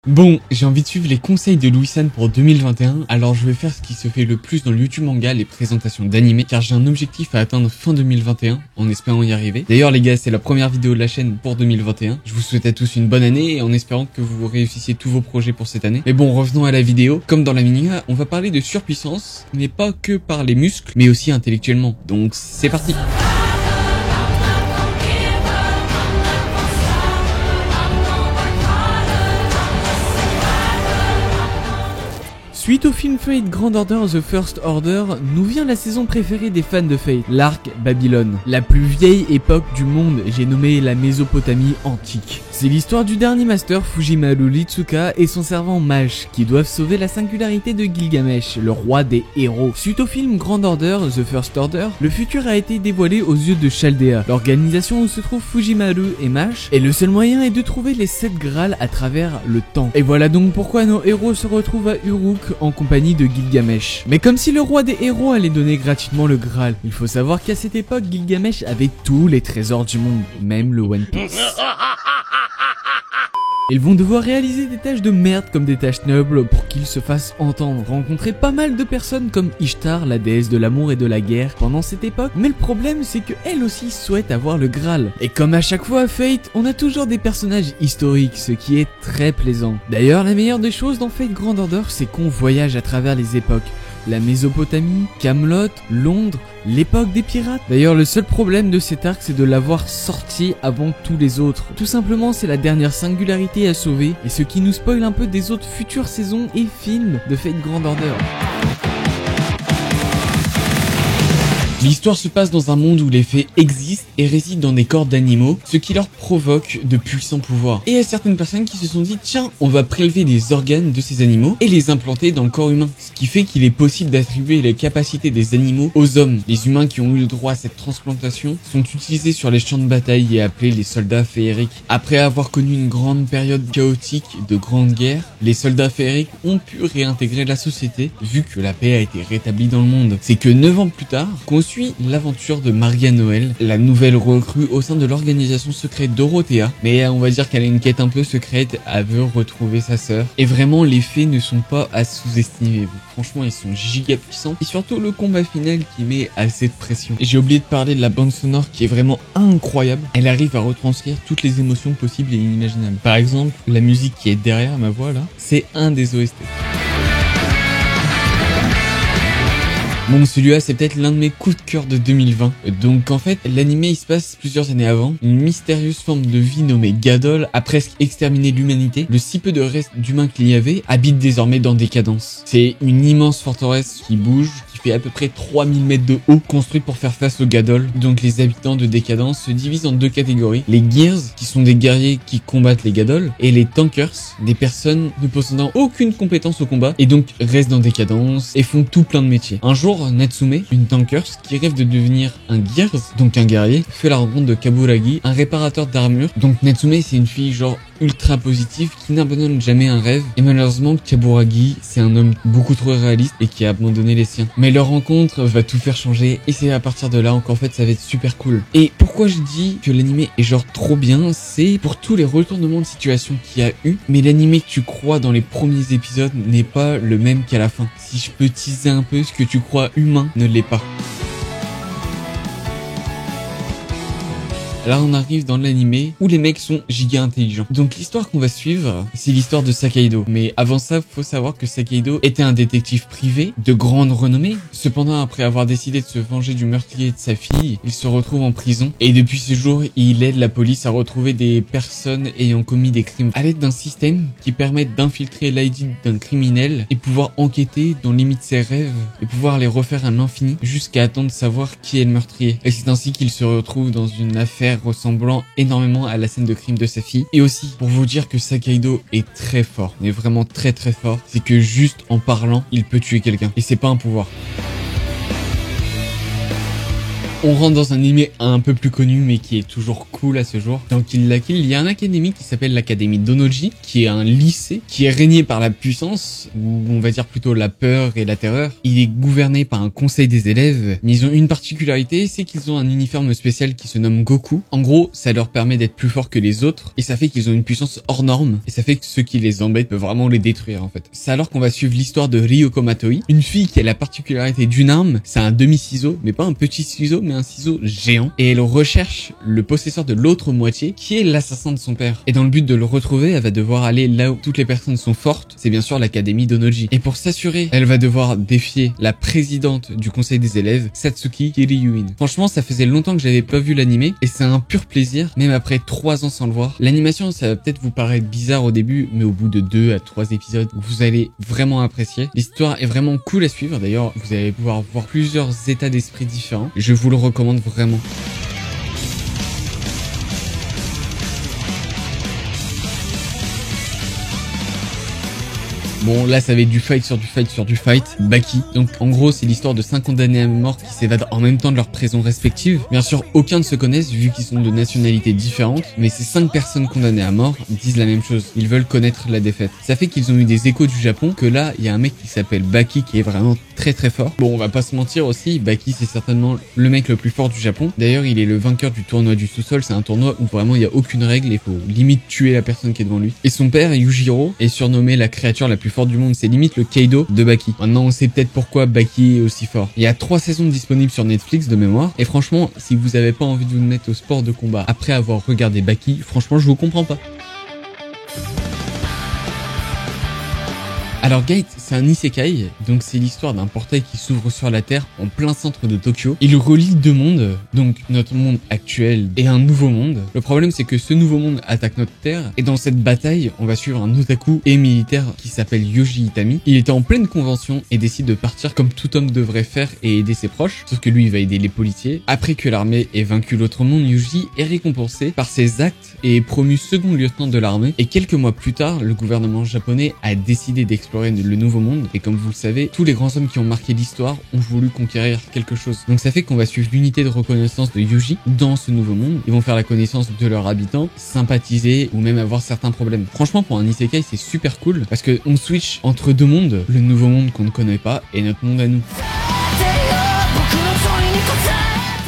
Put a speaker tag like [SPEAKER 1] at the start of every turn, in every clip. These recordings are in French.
[SPEAKER 1] Bon, j'ai envie de suivre les conseils de Louis-San pour 2021, alors je vais faire ce qui se fait le plus dans le YouTube manga, les présentations d'animés, car j'ai un objectif à atteindre fin 2021, en espérant y arriver. D'ailleurs les gars, c'est la première vidéo de la chaîne pour 2021. Je vous souhaite à tous une bonne année, et en espérant que vous réussissiez tous vos projets pour cette année. Mais bon, revenons à la vidéo. Comme dans la manga, on va parler de surpuissance, mais pas que par les muscles, mais aussi intellectuellement. Donc c'est parti. Suite au film Fate Grand Order The First Order, nous vient la saison préférée des fans de Fate, l'arc Babylone. La plus vieille époque du monde, j'ai nommé la Mésopotamie antique. C'est l'histoire du dernier master Fujimaru Litsuka et son servant Mash, qui doivent sauver la singularité de Gilgamesh, le roi des héros. Suite au film Grand Order The First Order, le futur a été dévoilé aux yeux de Chaldea. L'organisation où se trouvent Fujimaru et Mash, et le seul moyen est de trouver les 7 Graals à travers le temps. Et voilà donc pourquoi nos héros se retrouvent à Uruk en compagnie de Gilgamesh. Mais comme si le roi des héros allait donner gratuitement le Graal, il faut savoir qu'à cette époque, Gilgamesh avait tous les trésors du monde, même le One Piece. Ils vont devoir réaliser des tâches de merde comme des tâches nobles pour qu'ils se fassent entendre, rencontrer pas mal de personnes comme Ishtar, la déesse de l'amour et de la guerre pendant cette époque, mais le problème c'est que elle aussi souhaite avoir le Graal. Et comme à chaque fois à Fate, on a toujours des personnages historiques, ce qui est très plaisant. D'ailleurs, la meilleure des choses dans Fate Grand Order, c'est qu'on voyage à travers les époques. La Mésopotamie, Camelot, Londres, l'époque des pirates. D'ailleurs, le seul problème de cet arc, c'est de l'avoir sorti avant tous les autres. Tout simplement, c'est la dernière singularité à sauver, et ce qui nous spoil un peu des autres futures saisons et films de Fate Grand Order. L'histoire se passe dans un monde où les fées existent et résident dans des corps d'animaux, ce qui leur provoque de puissants pouvoirs. Et il y a certaines personnes qui se sont dit, tiens, on va prélever des organes de ces animaux et les implanter dans le corps humain. Ce qui fait qu'il est possible d'attribuer les capacités des animaux aux hommes. Les humains qui ont eu le droit à cette transplantation sont utilisés sur les champs de bataille et appelés les soldats féeriques. Après avoir connu une grande période chaotique de grande guerre, les soldats féeriques ont pu réintégrer la société vu que la paix a été rétablie dans le monde. C'est que 9 ans plus tard, qu'on suit l'aventure de Maria Noël, la nouvelle recrue au sein de l'organisation secrète Dorothea, mais on va dire qu'elle a une quête un peu secrète, elle veut retrouver sa sœur. Et vraiment, les fées ne sont pas à sous-estimer. Franchement, ils sont giga puissants. Et surtout le combat final qui met assez de pression. Et j'ai oublié de parler de la bande sonore qui est vraiment incroyable. Elle arrive à retranscrire toutes les émotions possibles et inimaginables. Par exemple, la musique qui est derrière ma voix là, c'est un des OST. Bon, celui-là, c'est peut-être l'un de mes coups de cœur de 2020. Donc, en fait, l'animé, il se passe plusieurs années avant. Une mystérieuse forme de vie nommée Gadol a presque exterminé l'humanité. Le si peu de restes d'humains qu'il y avait habite désormais dans Décadence. C'est une immense forteresse qui bouge, qui fait à peu près 3000 mètres de haut, construite pour faire face au Gadol. Donc, les habitants de Décadence se divisent en 2 catégories. Les Gears, qui sont des guerriers qui combattent les Gadol, et les Tankers, des personnes ne possédant aucune compétence au combat, et donc restent dans Décadence et font tout plein de métiers. Un jour, Natsume, une Tankers qui rêve de devenir un Gears, donc un guerrier, fait la rencontre de Kaburagi, un réparateur d'armure. Donc Natsume, c'est une fille genre ultra positive qui n'abandonne jamais un rêve, et malheureusement Kaburagi, c'est un homme beaucoup trop réaliste et qui a abandonné les siens. Mais leur rencontre va tout faire changer, et c'est à partir de là qu'en fait ça va être super cool. Et pourquoi je dis que l'animé est genre trop bien, c'est pour tous les retournements de situation qu'il y a eu, mais l'animé que tu crois dans les premiers épisodes n'est pas le même qu'à la fin. Si je peux teaser un peu, ce que tu crois humain ne l'est pas. Là, on arrive dans l'animé où les mecs sont giga intelligents. Donc l'histoire qu'on va suivre, c'est l'histoire de Sakeido. Mais avant ça, faut savoir que Sakeido était un détective privé de grande renommée. Cependant, après avoir décidé de se venger du meurtrier de sa fille, il se retrouve en prison. Et depuis ce jour, il aide la police à retrouver des personnes ayant commis des crimes à l'aide d'un système qui permet d'infiltrer l'ID d'un criminel et pouvoir enquêter dans limite ses rêves et pouvoir les refaire à l'infini jusqu'à attendre de savoir qui est le meurtrier. Et c'est ainsi qu'il se retrouve dans une affaire ressemblant énormément à la scène de crime de sa fille. Et aussi, pour vous dire que Sakeido est très fort, mais vraiment très très fort, c'est que juste en parlant, il peut tuer quelqu'un. Et c'est pas un pouvoir. On rentre dans un anime un peu plus connu mais qui est toujours cool à ce jour. Dans Kill la Kill, il y a un académie qui s'appelle l'académie d'Onoji, qui est un lycée qui est régné par la puissance, ou on va dire plutôt la peur et la terreur. Il est gouverné par un conseil des élèves, mais ils ont une particularité, c'est qu'ils ont un uniforme spécial qui se nomme Goku. En gros, ça leur permet d'être plus forts que les autres, et ça fait qu'ils ont une puissance hors norme, et ça fait que ceux qui les embêtent peuvent vraiment les détruire en fait. C'est alors qu'on va suivre l'histoire de Ryoko Matoi, une fille qui a la particularité d'une arme, c'est un demi-ciseau, mais pas un petit ciseau, mais un ciseau géant, et elle recherche le possesseur de l'autre moitié, qui est l'assassin de son père. Et dans le but de le retrouver, elle va devoir aller là où toutes les personnes sont fortes, c'est bien sûr l'académie d'Onoji. Et pour s'assurer, elle va devoir défier la présidente du conseil des élèves, Satsuki Kiriyuin. Franchement, ça faisait longtemps que j'avais pas vu l'animé, et c'est un pur plaisir, même après 3 ans sans le voir. L'animation, ça va peut-être vous paraître bizarre au début, mais au bout de 2 à 3 épisodes, vous allez vraiment apprécier. L'histoire est vraiment cool à suivre, d'ailleurs, vous allez pouvoir voir plusieurs états d'esprit différents. Je vous le recommande vraiment. Bon, là, ça va être du fight sur du fight sur du fight. Baki. Donc, en gros, c'est l'histoire de 5 condamnés à mort qui s'évadent en même temps de leurs prisons respectives. Bien sûr, aucun ne se connaissent vu qu'ils sont de nationalités différentes. Mais ces 5 personnes condamnées à mort disent la même chose. Ils veulent connaître la défaite. Ça fait qu'ils ont eu des échos du Japon que là, il y a un mec qui s'appelle Baki qui est vraiment très très fort. Bon, on va pas se mentir aussi. Baki, c'est certainement le mec le plus fort du Japon. D'ailleurs, il est le vainqueur du tournoi du sous-sol. C'est un tournoi où vraiment il y a aucune règle. Il faut limite tuer la personne qui est devant lui. Et son père, Yujiro, est surnommé la créature la plus forte du monde, c'est limite le Kaido de Baki. Maintenant on sait peut-être pourquoi Baki est aussi fort. Il y a 3 saisons disponibles sur Netflix de mémoire, et franchement si vous avez pas envie de vous mettre au sport de combat après avoir regardé Baki, franchement je vous comprends pas. Alors Gate, c'est un isekai, donc c'est l'histoire d'un portail qui s'ouvre sur la Terre en plein centre de Tokyo. Il relie 2 mondes, donc notre monde actuel et un nouveau monde. Le problème c'est que ce nouveau monde attaque notre Terre, et dans cette bataille, on va suivre un otaku et militaire qui s'appelle Yoji Itami. Il était en pleine convention et décide de partir comme tout homme devrait faire et aider ses proches, sauf que lui il va aider les policiers. Après que l'armée ait vaincu l'autre monde, Yoji est récompensé par ses actes et est promu second lieutenant de l'armée. Et quelques mois plus tard, le gouvernement japonais a décidé d'explorer le nouveau monde, et comme vous le savez, tous les grands hommes qui ont marqué l'histoire ont voulu conquérir quelque chose. Donc ça fait qu'on va suivre l'unité de reconnaissance de Yoji dans ce nouveau monde. Ils vont faire la connaissance de leurs habitants, sympathiser ou même avoir certains problèmes. Franchement, pour un isekai, c'est super cool parce que on switch entre 2 mondes, le nouveau monde qu'on ne connaît pas et notre monde à nous.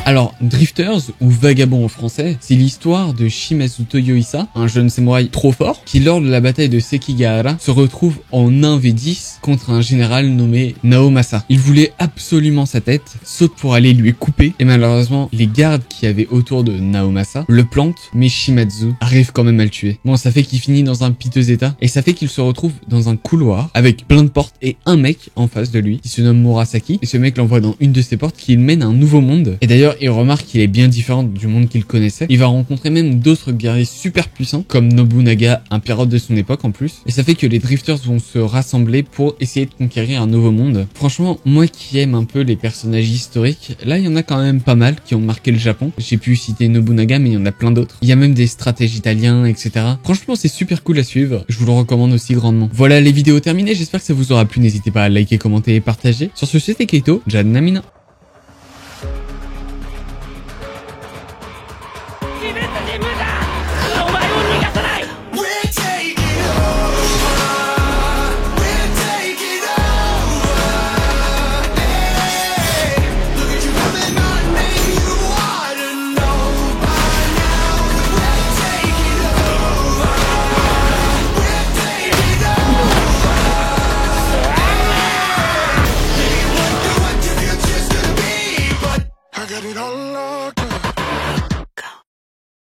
[SPEAKER 1] Alors, Drifters, ou Vagabond en français, c'est l'histoire de Shimazu Toyohisa, un jeune samouraï trop fort, qui lors de la bataille de Sekigahara se retrouve en 1v10 contre un général nommé Naomasa. Il voulait absolument sa tête, saute pour aller lui couper, et malheureusement, les gardes qui avaient autour de Naomasa le plantent, mais Shimazu arrive quand même à le tuer. Bon, ça fait qu'il finit dans un piteux état, et ça fait qu'il se retrouve dans un couloir, avec plein de portes et un mec en face de lui, qui se nomme Murasaki, et ce mec l'envoie dans une de ces portes qui le mène à un nouveau monde. Et d'ailleurs, il remarque qu'il est bien différent du monde qu'il connaissait. Il va rencontrer même d'autres guerriers super puissants, comme Nobunaga, un pirate de son époque en plus. Et ça fait que les Drifters vont se rassembler pour essayer de conquérir un nouveau monde. Franchement, moi qui aime un peu les personnages historiques, là il y en a quand même pas mal qui ont marqué le Japon. J'ai pu citer Nobunaga, mais il y en a plein d'autres. Il y a même des stratèges italiens, etc. Franchement, c'est super cool à suivre. Je vous le recommande aussi grandement. Voilà les vidéos terminées, j'espère que ça vous aura plu. N'hésitez pas à liker, commenter et partager. Sur ce, c'était Keito, Jad Namina.